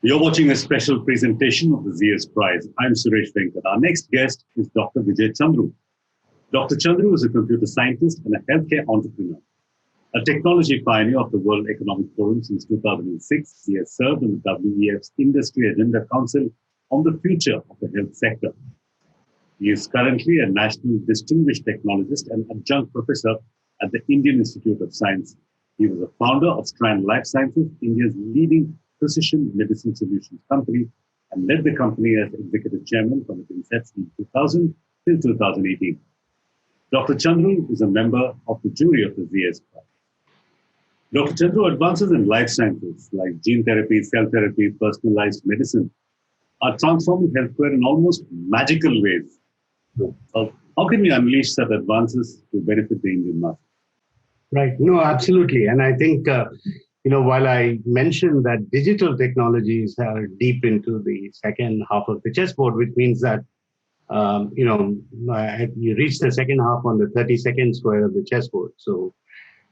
You're watching a special presentation of the ZS Prize. I'm Suresh Venkat. Our next guest is Dr. Vijay Chandru. Dr. Chandru is a computer scientist and a healthcare entrepreneur. A technology pioneer of the World Economic Forum since 2006, he has served on the WEF's Industry Agenda Council on the future of the health sector. He is currently a National Distinguished Technologist and Adjunct Professor at the Indian Institute of Science. He was a founder of Strand Life Sciences, India's leading precision medicine solutions company, and led the company as executive chairman from its inception in 2000 till 2018. Dr. Chandru is a member of the jury of the ZS Prize. Dr. Chandru, advances in life sciences like gene therapy, cell therapy, personalized medicine are transforming healthcare in almost magical ways. How can we unleash such advances to benefit the Indian market? Right. No, absolutely. And I think, while I mentioned that digital technologies are deep into the second half of the chessboard, which means that, you reach the second half on the 32nd square of the chessboard. So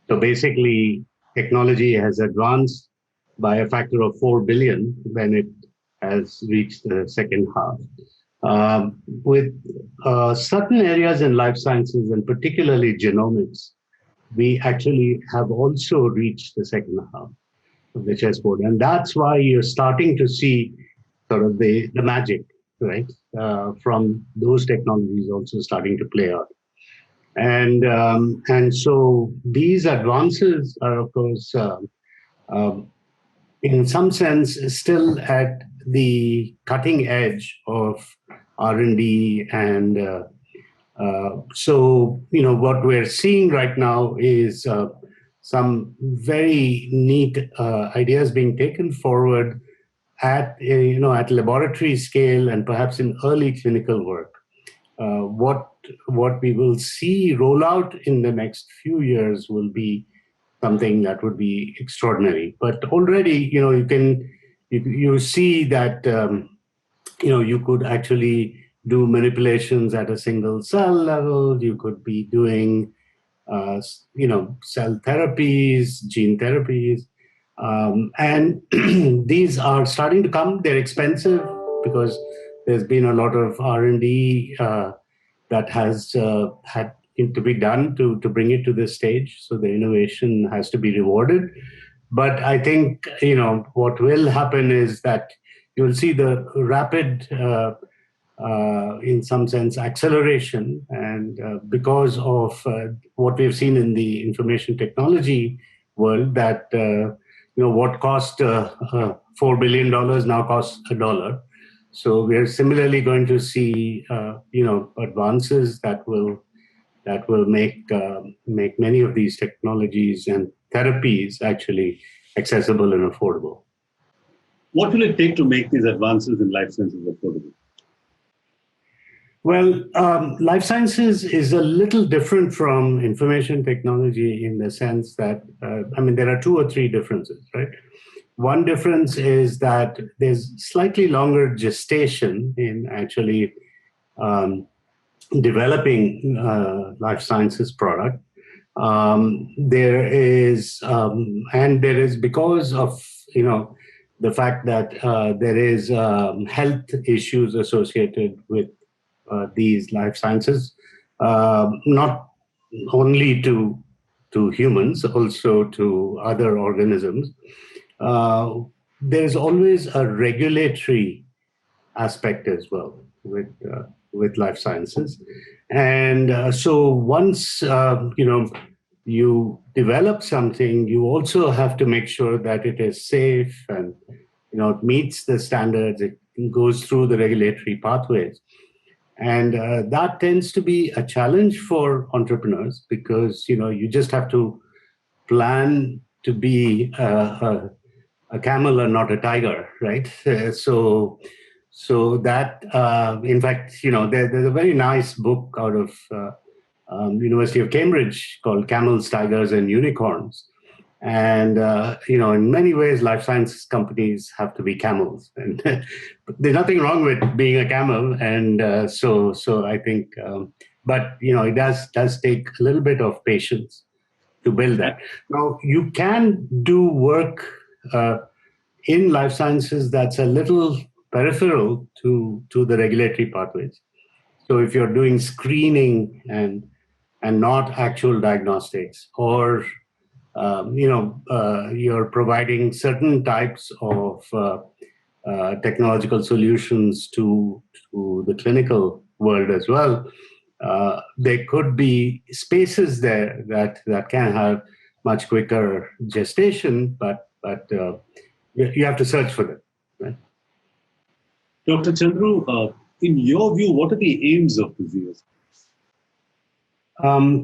basically, technology has advanced by a factor of 4 billion when it has reached the second half. With certain areas in life sciences, and particularly genomics, we actually have also reached the second half of the chessboard. And that's why you're starting to see sort of the magic, right, from those technologies also starting to play out. And so these advances are, of course, in some sense, still at the cutting edge of R&D and what we're seeing right now is some very neat ideas being taken forward at laboratory scale and perhaps in early clinical work. What we will see roll out in the next few years will be something that would be extraordinary. But already, you see that you could actually do manipulations at a single cell level. You could be doing, cell therapies, gene therapies. And these are starting to come. They're expensive because there's been a lot of R&D that has had to be done to bring it to this stage. So the innovation has to be rewarded. But I think, what will happen is that you'll see the rapid in some sense, acceleration. And because of what we've seen in the information technology world, that what cost $4 billion now costs $1. So we're similarly going to see advances that will make many of these technologies and therapies actually accessible and affordable. What will it take to make these advances in life sciences affordable? Well, life sciences is a little different from information technology in the sense that, there are two or three differences, right? One difference is that there's slightly longer gestation in actually developing life sciences product. There is because of, the fact that there is health issues associated with these life sciences, not only to humans, also to other organisms. There's always a regulatory aspect as well with life scences, and so once you develop something, you also have to make sure that it is safe and it meets the standards. It goes through the regulatory pathways. And that tends to be a challenge for entrepreneurs because, you just have to plan to be a camel and not a tiger, right? So that, in fact, there's a very nice book out of University of Cambridge called Camels, Tigers, and Unicorns. And, in many ways, life science companies have to be camels. And there's nothing wrong with being a camel. And so I think, but, it does take a little bit of patience to build that. Now, you can do work in life sciences, that's a little peripheral to the regulatory pathways. So if you're doing screening and not actual diagnostics, or you're providing certain types of technological solutions to the clinical world as well, there could be spaces there that can have much quicker gestation, but you have to search for them. Right? Dr. Chandru, in your view, what are the aims of the ZS?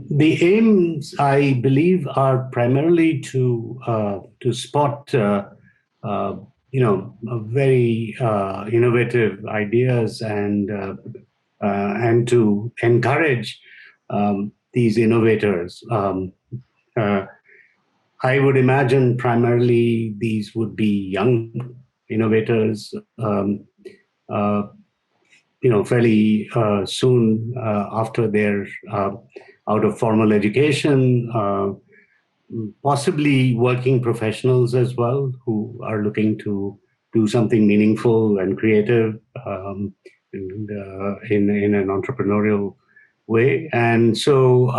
The aims, I believe, are primarily to spot very innovative ideas and to encourage these innovators. Uh, I would imagine primarily these would be young innovators, uh, fairly soon after they're out of formal education, possibly working professionals as well who are looking to do something meaningful and creative in an entrepreneurial way. And so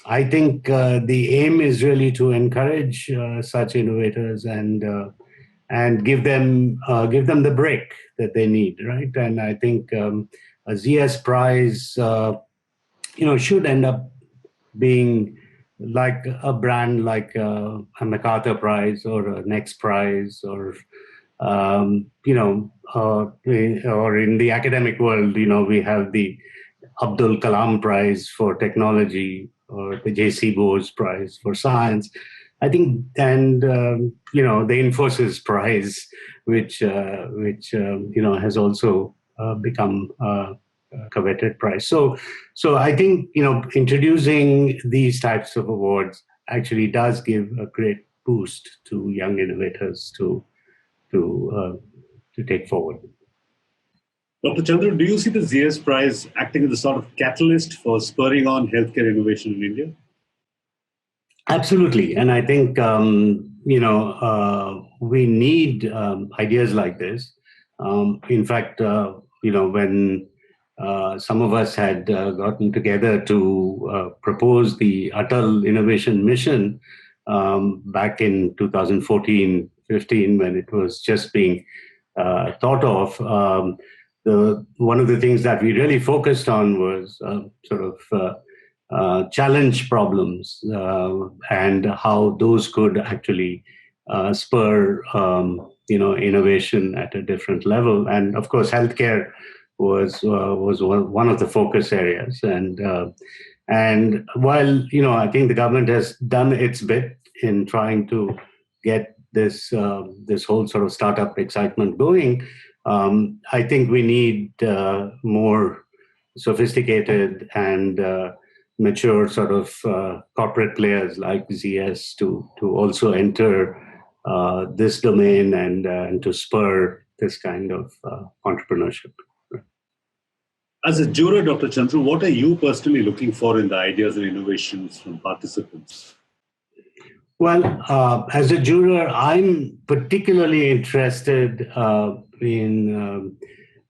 I think the aim is really to encourage such innovators and give them the break that they need, right? And I think a ZS Prize, should end up being like a brand like a MacArthur Prize or a Next Prize or or in the academic world, we have the Abdul Kalam Prize for technology or the J.C. Bose Prize for science. I think, and the Infosys Prize, which has also become a coveted prize. So I think introducing these types of awards actually does give a great boost to young innovators to take forward. Dr. Chandru, do you see the ZS Prize acting as a sort of catalyst for spurring on healthcare innovation in India? Absolutely. And I think, we need ideas like this. In fact, when some of us had gotten together to propose the Atal Innovation Mission back in 2014-15, when it was just being thought of, one of the things that we really focused on was challenge problems and how those could actually spur innovation at a different level. And of course, healthcare was one of the focus areas. And while I think the government has done its bit in trying to get this whole sort of startup excitement going, I think we need more sophisticated and mature sort of corporate players like ZS to also enter this domain and to spur this kind of entrepreneurship. As a juror, Dr. Chandru, what are you personally looking for in the ideas and innovations from participants? Well, as a juror, I'm particularly interested in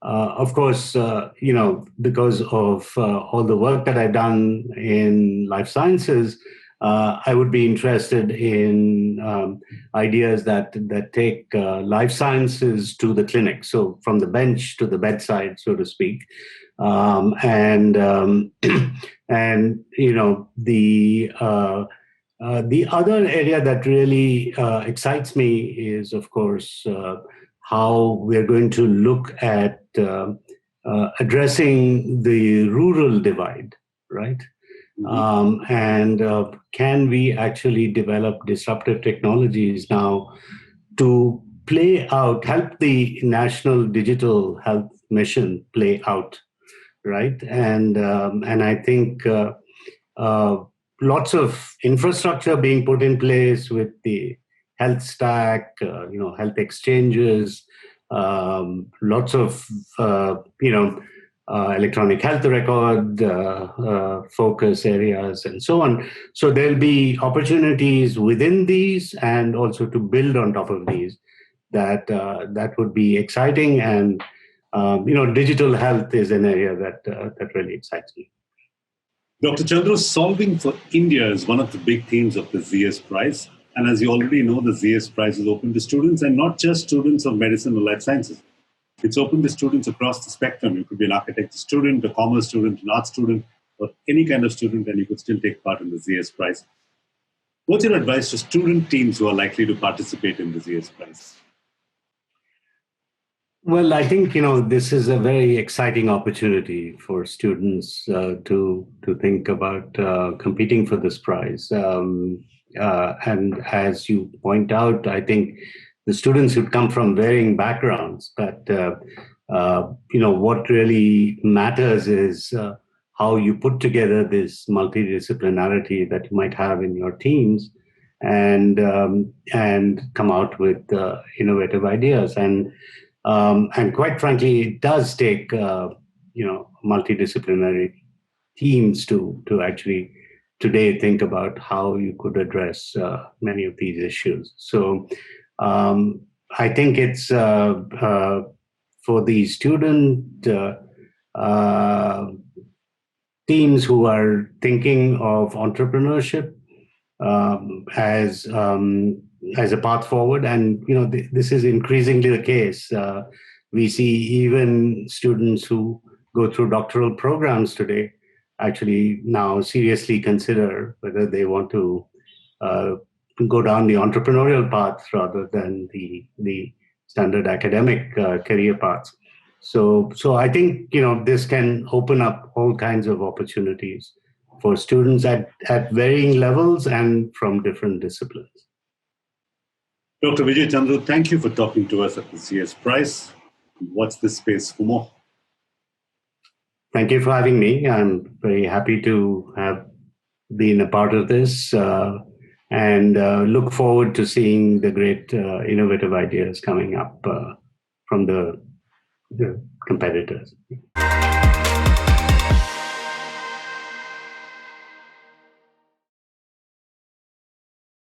of course, because of all the work that I've done in life sciences, I would be interested in ideas that take life sciences to the clinic, so from the bench to the bedside, so to speak. And the other area that really excites me is, of course, how we're going to look at addressing the rural divide, right? And can we actually develop disruptive technologies now to help the national digital health mission play out, right? And I think lots of infrastructure being put in place with the health stack, health exchanges, lots of, electronic health record focus areas and so on. So there'll be opportunities within these and also to build on top of these that would be exciting. And digital health is an area that really excites me. Dr. Chandru, solving for India is one of the big themes of the ZS Prize. And as you already know, the ZS Prize is open to students, and not just students of medicine or life sciences. It's open to students across the spectrum. You could be an architecture student, a commerce student, an art student, or any kind of student, and you could still take part in the ZS Prize. What's your advice to student teams who are likely to participate in the ZS Prize? Well, I think this is a very exciting opportunity for students to think about competing for this prize. And as you point out, I think the students who come from varying backgrounds, but what really matters is how you put together this multidisciplinarity that you might have in your teams, and come out with innovative ideas. And quite frankly, it does take multidisciplinary teams to actually today think about how you could address many of these issues. So I think it's for the student teams who are thinking of entrepreneurship as a path forward. And this is increasingly the case. We see even students who go through doctoral programs today actually now seriously consider whether they want to go down the entrepreneurial path rather than the standard academic career paths. So I think this can open up all kinds of opportunities for students at varying levels and from different disciplines. Dr. Vijay Chandru, thank you for talking to us at the ZS Prize. Watch this space for more. Thank you for having me. I'm very happy to have been a part of this and look forward to seeing the great innovative ideas coming up from the competitors.